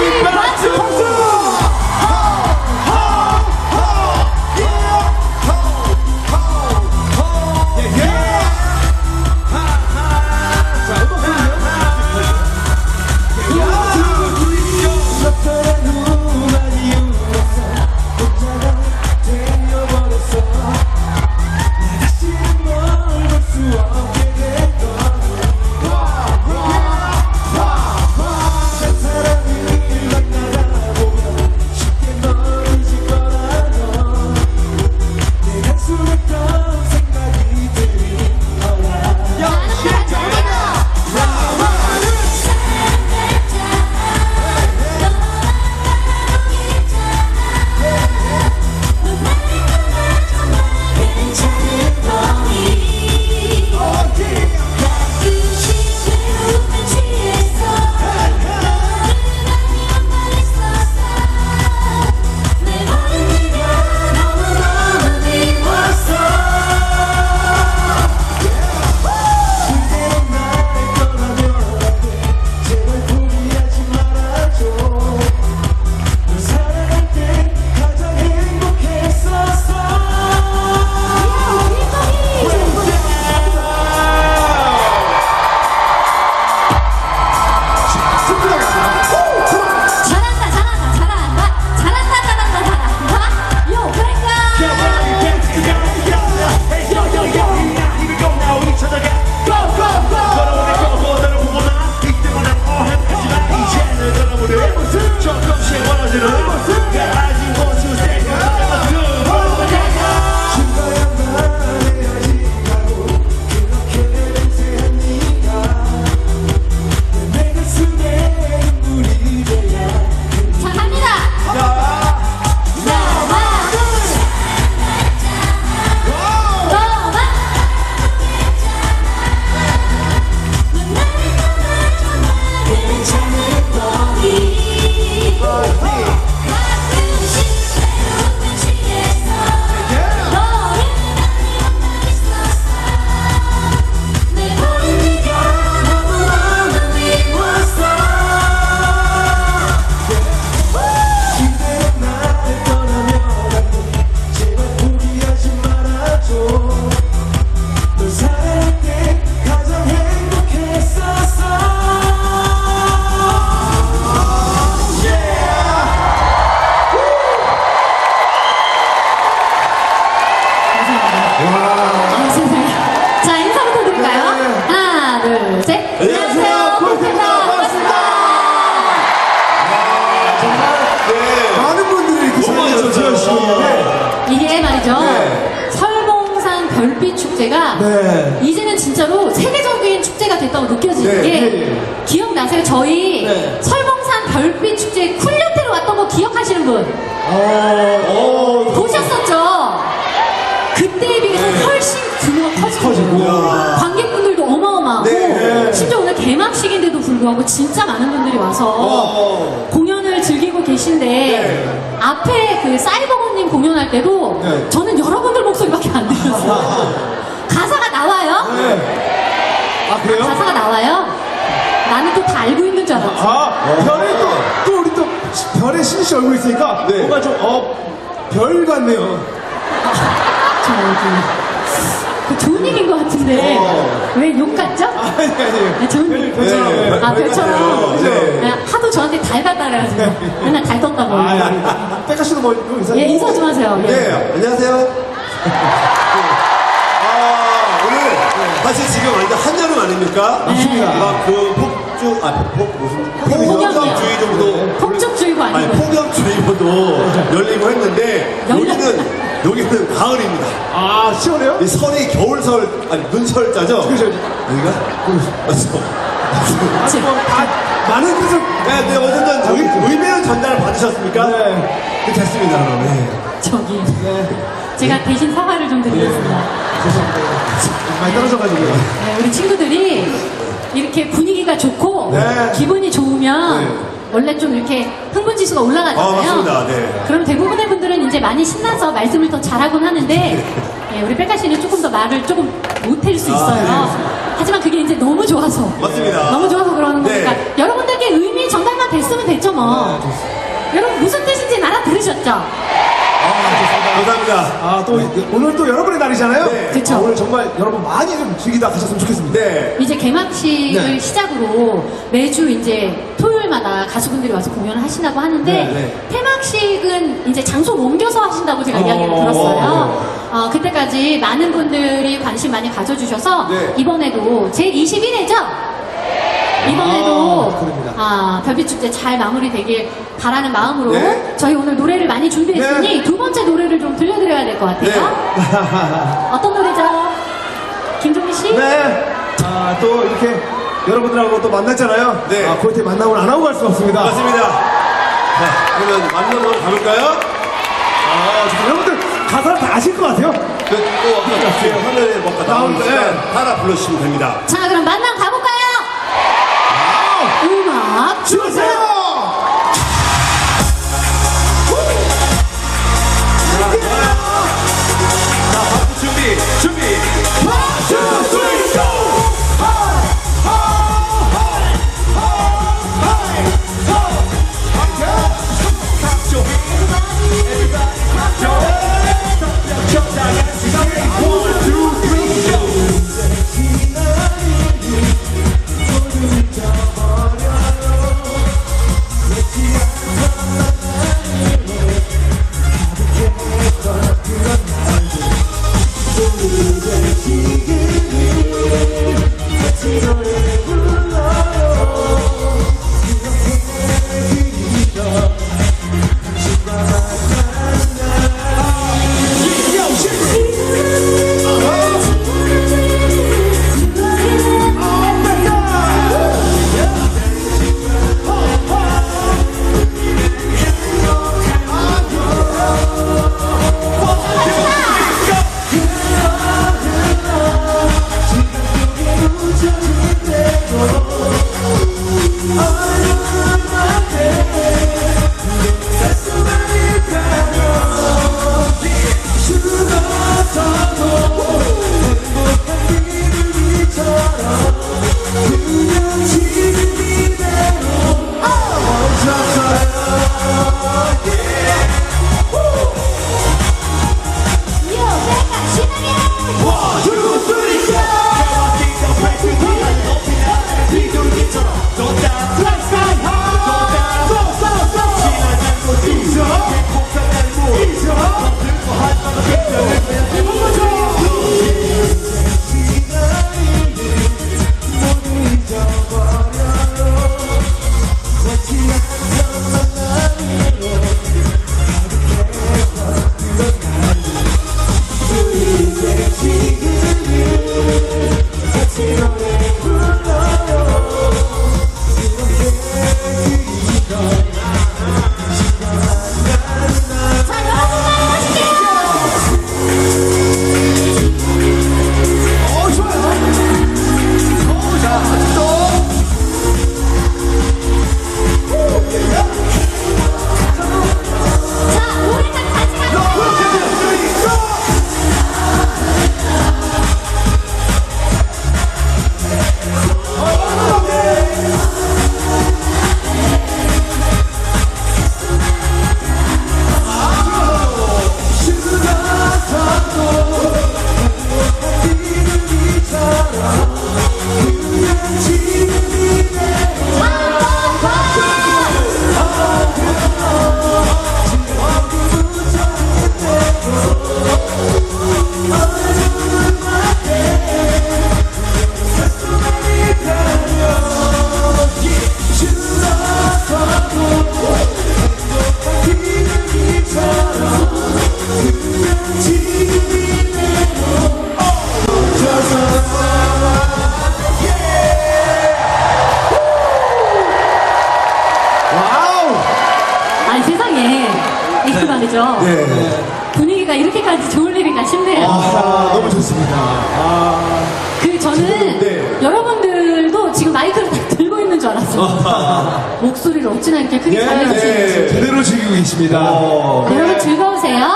같이 박수! 축제가 네. 이제는 진짜로 세계적인 축제가 됐다고 느껴지는 네, 게 네. 기억나세요? 저희 네. 설봉산 별빛 축제 쿨요테로 왔던 거 기억하시는 분? 보셨었죠? 그때에 비해서 훨씬 규모가 커지고 관객분들도 어마어마하고 네. 심지어 오늘 개막식인데도 불구하고 진짜 많은 분들이 와서 공연을 즐기고 계신데 네. 앞에 그 사이버건님 공연할 때도 네. 저는 여러분들 목소리밖에 안 들렸어요. 가사가 나와요? 네. 아, 그래요? 가사가 나와요? 나는 또 다 알고 있는 줄 알았지. 별에 또 우리 또 별에 신이 씨 얼굴 있으니까 네. 뭔가 좀 별 같네요. 그 좋은 얘기인 것 같은데 왜 욕 같죠? 아니. 네, 좋은 얘기. 별처럼. 아, 별처럼. 네. 네, 하도 저한테 달 같다 그래가지고 맨날 달 떴다고. 백가 씨도 뭐 인사. 예, 인사 좀 하세요. 예. 네, 안녕하세요. 오늘 사실 지금 완전 한여름 아닙니까? 맞습니다. 막그 폭염주의보도 폭죽주의보 아니 아니고. 폭염주의보도 열리고 했는데 여기는 가을입니다. 아, 시원해요? 이 설이 겨울설 아니 눈설자죠? 그죠. 여기가 맞죠? 그치? 많은 뜻을. 네, 어쨌든 저기 의미는 전달 받으셨습니까? 네. 됐습니다. 네. 저기. 제가 대신 사과를 좀 드리겠습니다. 죄송합니다. 많이 떨어져가지고. 네, 우리 친구들이 이렇게 분위기가 좋고 네. 기분이 좋으면 네. 원래 좀 이렇게 흥분지수가 올라가잖아요. 맞습니다. 네. 그럼 대부분의 분들은 이제 많이 신나서 말씀을 더 잘하곤 하는데 우리 백가 씨는 조금 더 말을 조금 못할 수 있어요. 하지만 그게 이제 너무 좋아서. 맞습니다. 너무 좋아서 그러는 네. 거니까. 여러분들께 의미 전달만 됐으면 됐죠, 뭐. 여러분 무슨 뜻인지 알아들으셨죠? 감사합니다. 또 오늘 또 여러분의 날이잖아요. 네. 그쵸. 오늘 정말 여러분 많이 좀 즐기다 가셨으면 좋겠습니다. 네. 이제 개막식을 네. 시작으로 매주 이제 토요일마다 가수분들이 와서 공연을 하신다고 하는데 네, 네. 퇴막식은 이제 장소를 옮겨서 하신다고 제가 이야기를 네. 들었어요. 그때까지 많은 분들이 관심 많이 가져주셔서 네. 이번에도 제 21회죠? 이번에도 축하드립니다. 별빛 축제 잘 마무리되길 바라는 마음으로 네. 저희 오늘 노래를 많이 준비했으니 네. 두 번째 노래를 좀 들려드려야 될 것 같아요. 어떤 노래죠? 김종민 씨? 네. 또 이렇게 여러분들하고 또 만났잖아요. 네. 그때 만남을 안 하고 갈 수가 없습니다. 맞습니다. 자, 그러면 만나러 가볼까요? 여러분들 가사를 다 아실 것 같아요. 또 아까 뒤에 화면에 뭐가 나오는 네. 시간 하나 불러주시면 됩니다. 자, 그럼 만남 가볼까요? 음악 주세요. 자, 박수 준비. 말이죠. 네. 분위기가 이렇게까지 좋을 일인가 싶네요. 너무 좋습니다. 저는 네. 여러분들도 지금 마이크를 딱 들고 있는 줄 알았어요. 목소리를 어찌나 이렇게 크게 잘 내시는지. 제대로 즐기고 계십니다. 여러분 즐거우세요?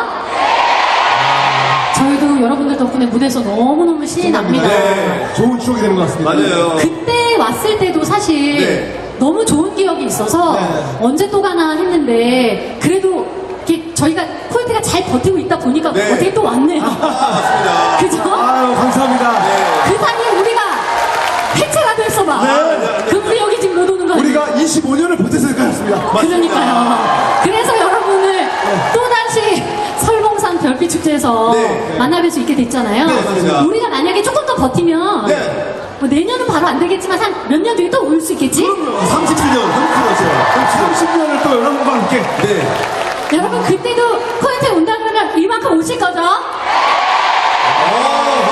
저희도 여러분들 덕분에 무대에서 너무너무 신이 납니다. 네. 좋은 추억이 되는 것 같습니다. 맞아요. 그때 왔을 때도 사실 네. 너무 좋은 기억이 있어서 네. 언제 또 가나 했는데 그래도 이렇게 저희가 코요태가 잘 버티고 있다 보니까 네. 어떻게 또 왔네요. 맞습니다. 그죠? 아유, 감사합니다. 그 사이에 우리가 해체가 됐어 봐. 네. 그럼 우리 여기 지금 못 오는 거 아니에요? 우리가 25년을 버텼으니까 그렇습니다. 그러니까요. 그래서 여러분을 또다시 설봉산 별빛 축제에서 네. 만나뵐 수 있게 됐잖아요. 네, 맞습니다. 우리가 만약에 조금 더 버티면 네. 뭐 내년은 바로 안 되겠지만 한 몇 년 뒤에 또 올 수 있겠지? 30주년, 30년을 또 여러분과 함께. 네. 여러분 그때도 코요태 온다 그러면 이만큼 오실 거죠?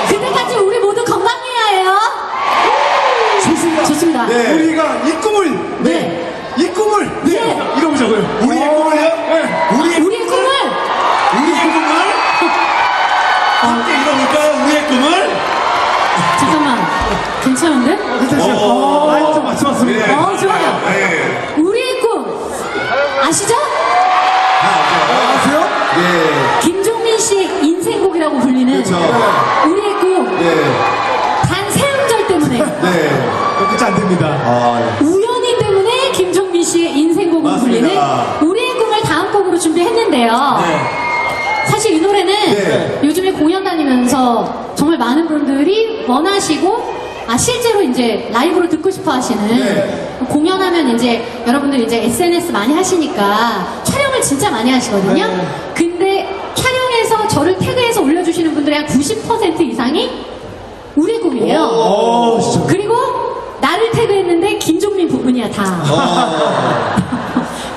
그때까지 우리 모두 건강해야 해요. 좋습니다. 좋습니다. 네. 우리가 이 꿈을, 네. 이 꿈을, 네. 이뤄보자고요. 우리의 꿈을요? 네. 우리의 꿈을 우리의 꿈을 함께 이뤄볼까요? 우리의 꿈을? 잠깐만 괜찮은데? 괜찮죠? 라인 좀 맞춰봤습니다. 네. 좋아요. 네. 우리의 꿈 아시죠? 아세요? 네. 김종민 씨의 인생곡이라고 불리는 그렇죠. 우리의 꿈. 네. 단 세 음절 때문에 네. 끝이 안 됩니다. 아, 우연히 때문에 김종민 씨의 인생곡으로 맞습니다. 불리는 우리의 꿈을 다음 곡으로 준비했는데요. 사실 이 노래는 네. 요즘에 공연 다니면서 정말 많은 분들이 원하시고 실제로 이제 라이브로 듣고 싶어 하시는 네. 공연하면 이제 여러분들 이제 SNS 많이 하시니까 촬영을 진짜 많이 하시거든요. 네. 근데 촬영해서 저를 태그해서 올려주시는 분들의 한 90% 이상이 우리의 꿈이에요. 오, 진짜. 그리고 나를 태그했는데 김종민 부분이야 다.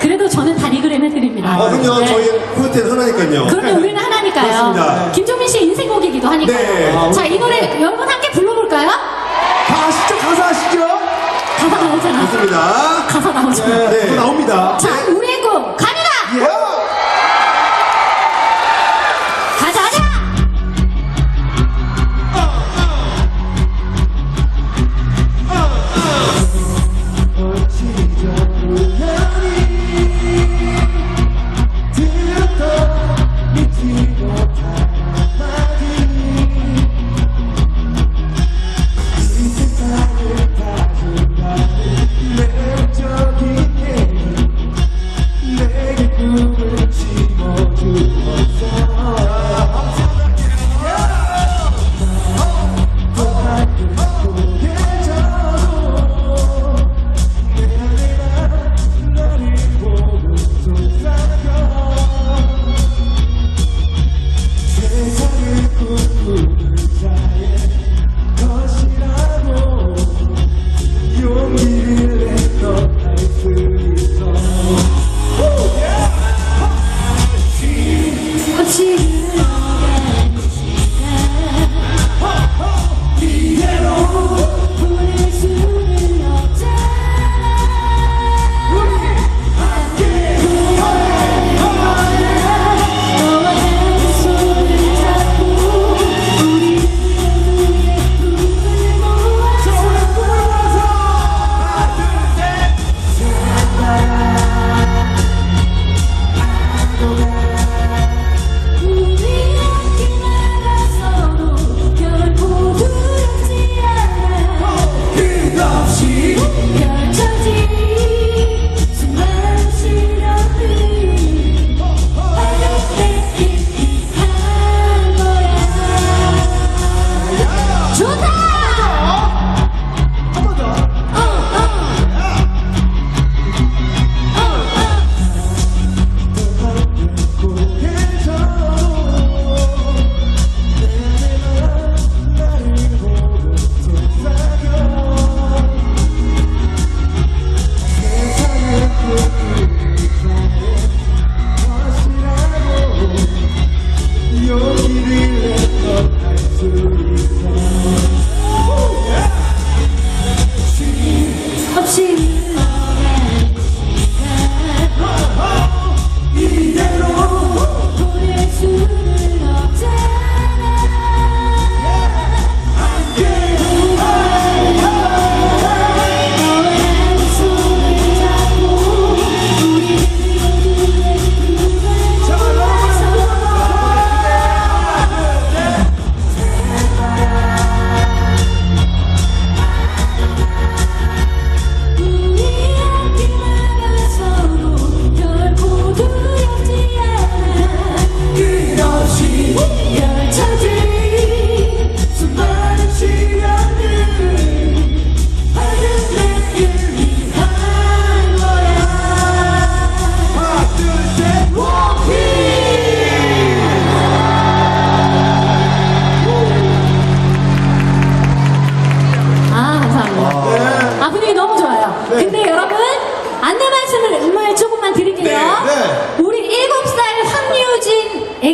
그래도 저는 다 리그램 해드립니다. 그럼요. 네. 저희 코요태는 하나니까요. 그러면 우리는 하나니까요. 그렇습니다. 김종민 씨 인생곡이기도 하니까요. 네. 자, 이 노래 여러분 함께 불러볼까요? 다 아시죠? 가사 아시죠? 가사 나오잖아. 좋습니다. 가사 나오잖아. 네. 그거 나옵니다. 자, 우리의 꿈 갑니다. 예. 가자, 가자.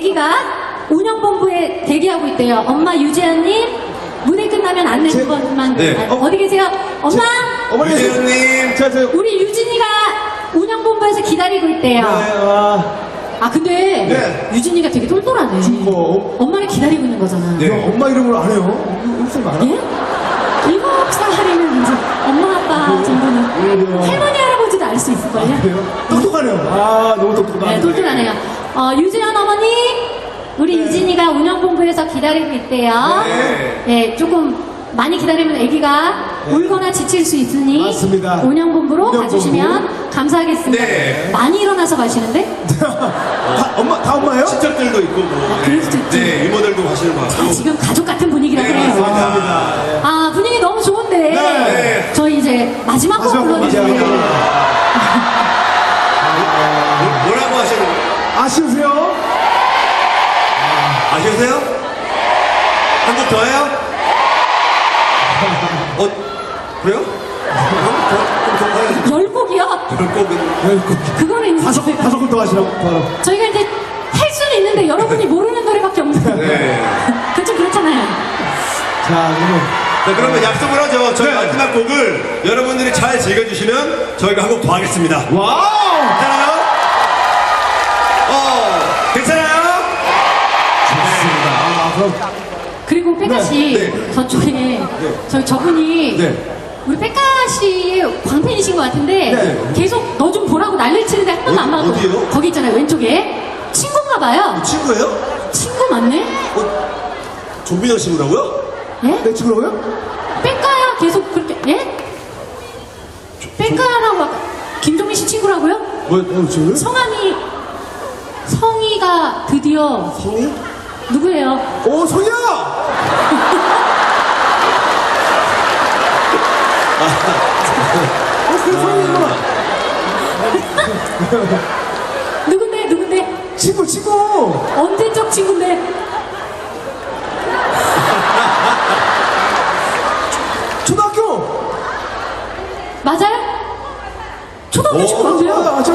아기가 운영본부에 대기하고 있대요. 엄마 유재현님, 무대 끝나면 안내 두 번만. 네. 어디 계세요? 엄마! 어머니, 유재현님. 자, 우리 유진이가 운영본부에서 기다리고 있대요. 아, 근데 네. 유진이가 되게 똘똘하네. 엄마를 기다리고 있는 거잖아. 네. 엄마 이름을 안 해요? 무슨 말? 예? 7살이면 이제 엄마 아빠 정도는 할머니 할아버지도 알 수 있을걸요? 그래요? 똑똑하네요. 아, 너무 똑똑하네. 네, 똘똘하네요. 유재현 어머니, 우리 유진이가 운영본부에서 기다리고 있대요. 네. 네, 조금 많이 기다리면 아기가 울거나 지칠 수 있으니 맞습니다. 운영본부로 운영본부. 가주시면 감사하겠습니다. 네. 많이 일어나서 가시는데? 다 엄마예요? 친척들도 있고 뭐. 그럴 수도 있지. 네, 이모들도 가시는 것 같고. 지금 가족 같은 분위기라 네, 그래요. 맞습니다. 아, 분위기 너무 좋은데. 네. 저희 이제 마지막 곡 마지막 곡 불러드리면. 뭐라고 하시는 거예요? 아쉬우세요? 아시세요? 한 곡 더 해요? 그래요? 그럼 더 가야지. 10곡이요? 결국은. 그거는 이제 다섯 곡더 하시라고. 저희가 이제 할 수는 있는데 여러분이 모르는 노래밖에 없는데. 네. 그건 좀 그렇잖아요. 자, 그러면. 자, 그러면 약속을 하죠. 저희 네. 마지막 곡을 여러분들이 잘 즐겨주시면 저희가 한 곡 더 하겠습니다. 와우! 괜찮아요? 괜찮아요? 좋습니다. 아, 그럼. 그리고 백가 씨, 네. 저쪽에 저분이 네. 우리 백가 씨의 광팬이신 것 같은데 네. 계속 너 좀 보라고 난리를 치는데 한 번도 안 막았고 어디요? 거기 있잖아요, 왼쪽에. 친구인가 봐요. 친구예요? 친구 맞네? 조민영 친구라고요? 예? 내 친구라고요? 백가야 계속 그렇게, 예? 백가라고 아까 김종민 씨 친구라고요? 지금? 성이가 드디어 성이? 누구예요? 오, 성이야! 그 성이구나. 누군데? 친구. 언제적 친구인데? 초등학교. 맞아요? 초등학교 친구 맞아요? 맞아.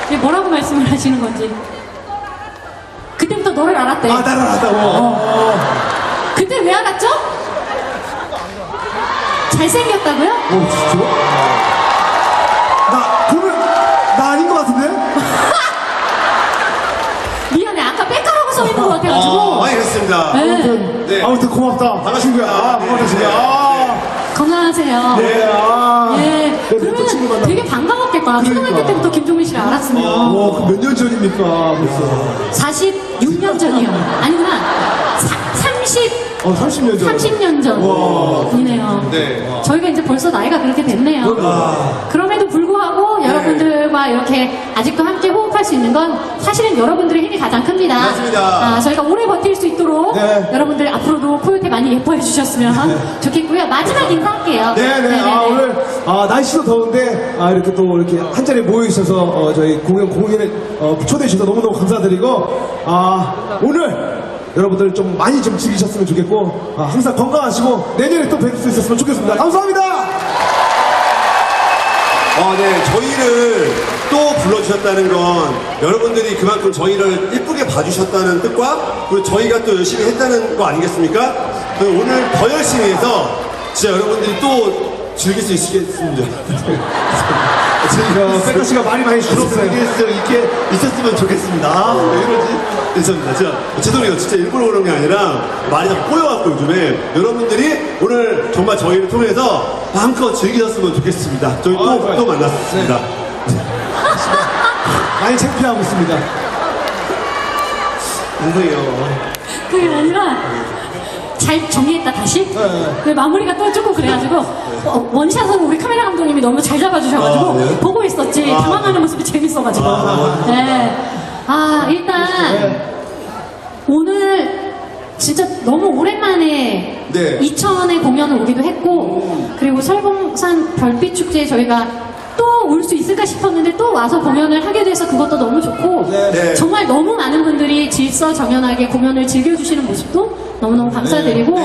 이게 뭐라고 말씀을 하시는 건지. 그때부터 너를 알았대. 아, 나를 알았다고. 그때 왜 알았죠? 잘생겼다고요? 진짜? 그러면, 나 아닌 것 같은데? 미안해. 아까 백가라고 써 있는 것 같아가지고. 많이 했습니다. 네. 네. 아무튼 고맙다. 반갑습니다. 친구야. 고맙다, 친구야. 건강하세요. 네, 예. 또 친구 그러면 만나. 되게 반가웠겠다. 초등학교 그러니까. 때부터 김종민 씨를 알았으면. 몇 년 전입니까, 벌써? 46년 전이요. 아니구나. 30년 전. 30년 전이네요. 네. 저희가 이제 벌써 나이가 그렇게 됐네요. 그럼에도 불구하고 여러분들과 이렇게 아직도 함께 호흡할 수 있는 건 사실은 여러분들의 힘이 가장 큽니다. 맞습니다. 저희가 오래 버틸 수 있도록 네. 여러분들 앞으로도 코요태 많이 예뻐해 주셨으면 좋겠고요. 마지막 인사할게요. 네네. 오늘, 날씨도 더운데, 이렇게 또 이렇게 한 자리에 모여주셔서, 저희 공연에, 초대해주셔서 너무너무 감사드리고, 오늘, 여러분들 좀 많이 좀 즐기셨으면 좋겠고, 항상 건강하시고, 내년에 또 뵐 수 있었으면 좋겠습니다. 감사합니다! 네, 저희를 또 불러주셨다는 건 여러분들이 그만큼 저희를 이쁘게 봐주셨다는 뜻과 그리고 저희가 또 열심히 했다는 거 아니겠습니까? 오늘 더 열심히 해서 진짜 여러분들이 또 즐길 수 있겠습니다. 백가 씨가 많이 주셨어요. 이렇게 있었으면 좋겠습니다. 왜 이러지? 괜찮습니다. 제가 죄송해요. 진짜 일부러 그런 게 아니라 말이 다 꼬여갖고 요즘에 여러분들이 오늘 정말 저희를 통해서 마음껏 즐기셨으면 좋겠습니다. 저희 또 만났습니다. 많이 창피하고 있습니다. 죄송해요. 그게 아니라 잘 정리했다 다시. 그 마무리가 또 조금 그래가지고 원샷으로 우리 카메라 감독님이 너무 잘 잡아주셔가지고 네. 보고 있었지. 당황하는 모습이 재밌어가지고. 네. 일단 오늘 진짜 너무 오랜만에 네. 이천에 공연을 오기도 했고 그리고 설봉산 별빛 축제에 저희가 또 올 수 있을까 싶었는데 또 와서 공연을 하게 돼서 그것도 너무 좋고 네. 정말 너무 많은 분들이 질서정연하게 공연을 즐겨주시는 모습도 너무너무 감사드리고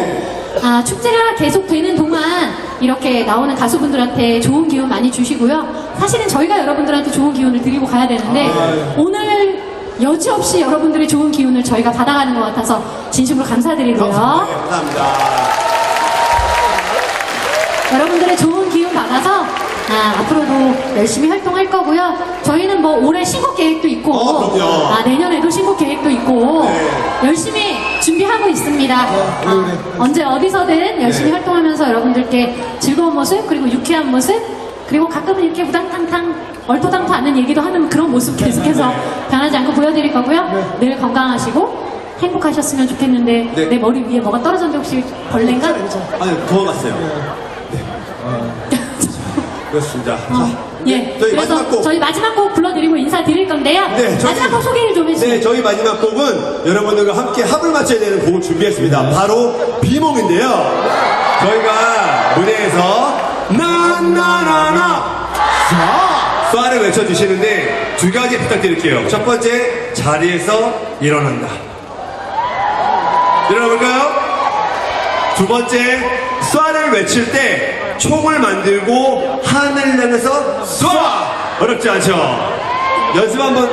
축제가 계속되는 동안 이렇게 나오는 가수분들한테 좋은 기운 많이 주시고요. 사실은 저희가 여러분들한테 좋은 기운을 드리고 가야 되는데 오늘 여지없이 여러분들의 좋은 기운을 저희가 받아가는 것 같아서 진심으로 감사드리고요. 감사합니다. 여러분들의 좋은 기운 받아서 앞으로도 열심히 활동할 거고요. 저희는 뭐 올해 신곡 계획도 있고 그럼요. 내년에도 신곡 계획도 있고 네. 열심히 준비하고 있습니다. 그래. 언제 어디서든 열심히 네. 활동하면서 여러분들께 즐거운 모습 그리고 유쾌한 모습 그리고 가끔은 이렇게 우당탕탕 얼토당토 않는 얘기도 하는 그런 모습 계속해서 변하지 않고 보여드릴 거고요. 늘 건강하시고 행복하셨으면 좋겠는데 네. 내 머리 위에 뭐가 떨어졌는데 혹시 벌레인가? 아니, 도망갔어요. 네. 그렇습니다. 자, 예, 저희 그래서 마지막 곡. 저희 마지막 곡 불러드리고 인사드릴 건데요. 네, 저희- 마지막 곡 소개를 좀 해주세요. 네, 저희 마지막 곡은 여러분들과 함께 합을 맞춰야 되는 곡을 준비했습니다. 바로 비몽인데요. 저희가 무대에서 나나나나 쏴를 외쳐주시는데 두 가지 부탁드릴게요. 첫 번째, 자리에서 일어난다. 일어나볼까요? 두 번째, 쏴를 외칠 때 총을 만들고 하늘을 향해서 쏴! 어렵지 않죠? 연습 한번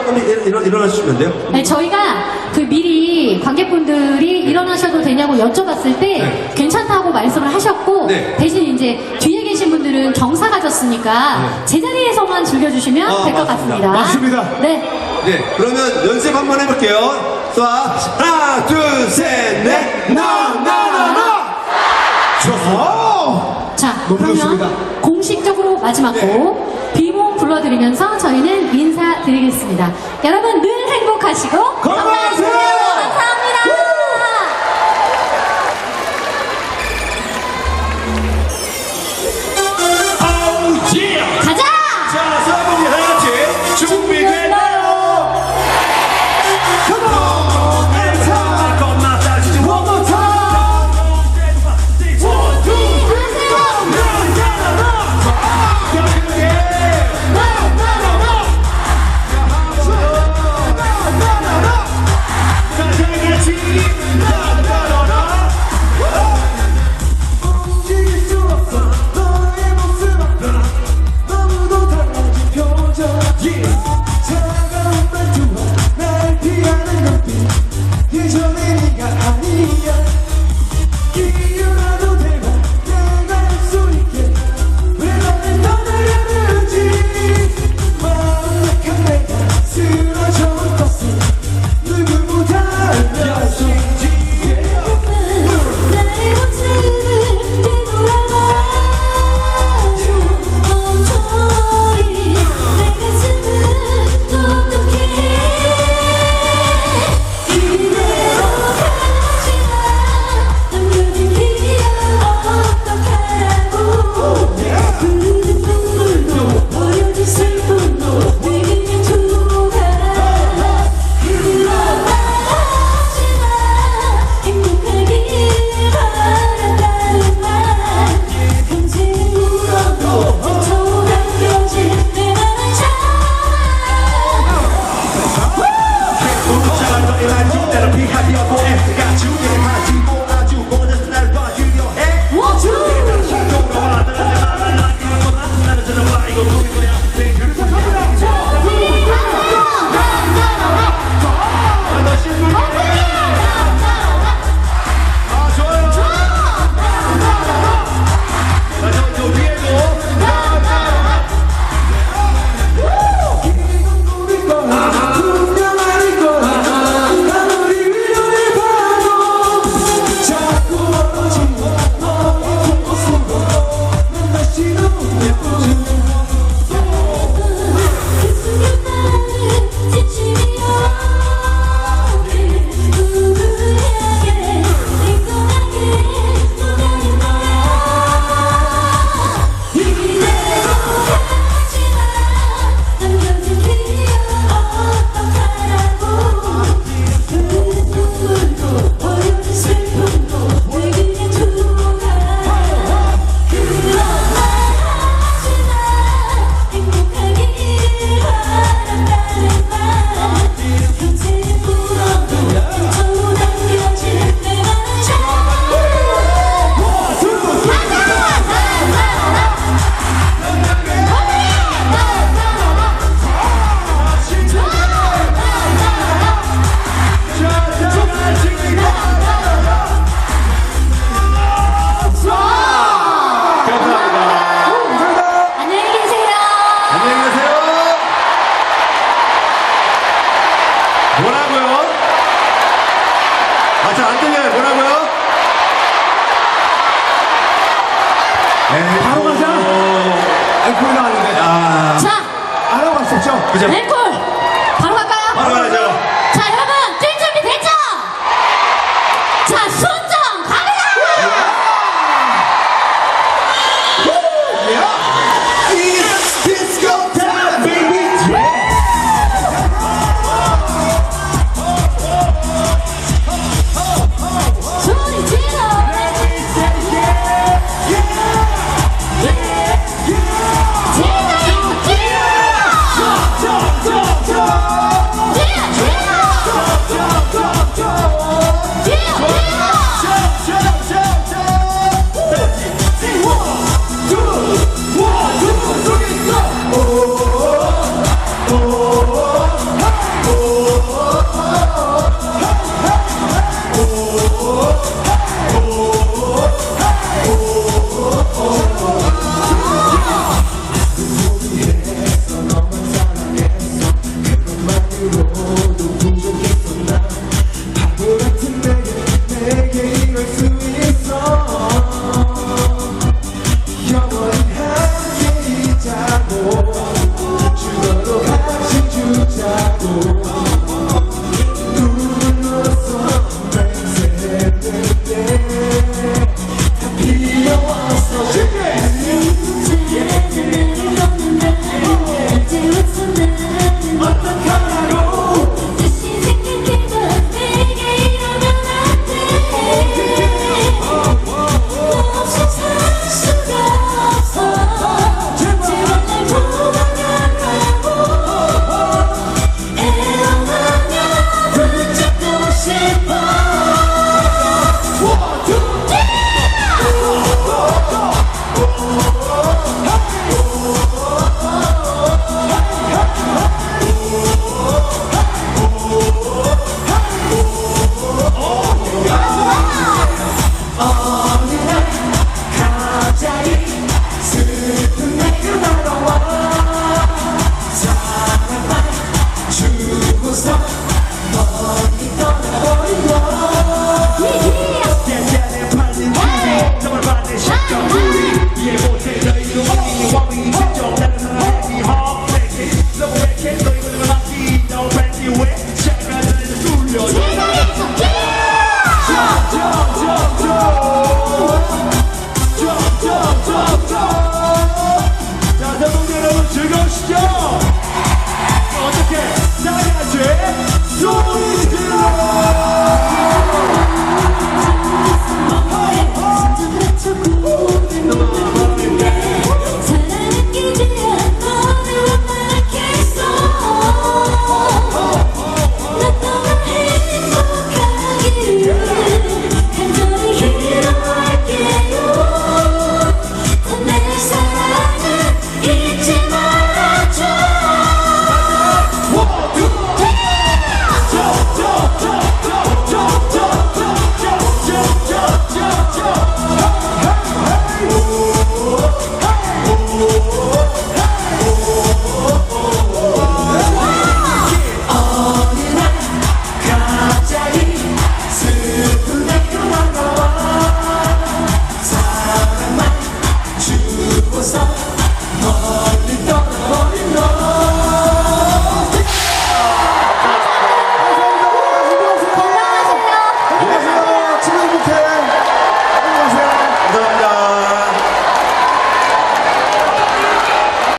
일어나주시면 돼요. 네, 저희가 그 미리 관객분들이 일어나셔도 되냐고 여쭤봤을 때 네. 괜찮다고 말씀을 하셨고 네. 대신 이제 뒤에 계신 분들은 경사가 졌으니까 제자리에서만 즐겨주시면 될 것 맞습니다. 같습니다. 맞습니다. 네. 네, 그러면 연습 한번 해볼게요. 쏴, 하나, 둘, 셋, 넷, 나나나나! 좋습니다. 자, 너무 그러면 좋습니다. 공식적으로 마지막 곡 비몽 불러드리면서 저희는 인사드리겠습니다. 여러분 늘 행복하시고 건강하세요! 감사합니다. 가자! 자, 사분이 하나씩 준비됐나요? Come on, and time, come on, 다시 one more time. One, two, three, four, 움직일 수 없어 너의 모습은 너무도 달라진 표정 바로 가자. 앵콜이 나왔는데. 자, 안 하고 갈 수 없죠? 그죠? 앵콜 바로 갈까요? 바로 가야죠. 자, 여러분 뛸 준비 됐죠? 자, 순정 갑니다. It's disco time, baby. 소리 질러.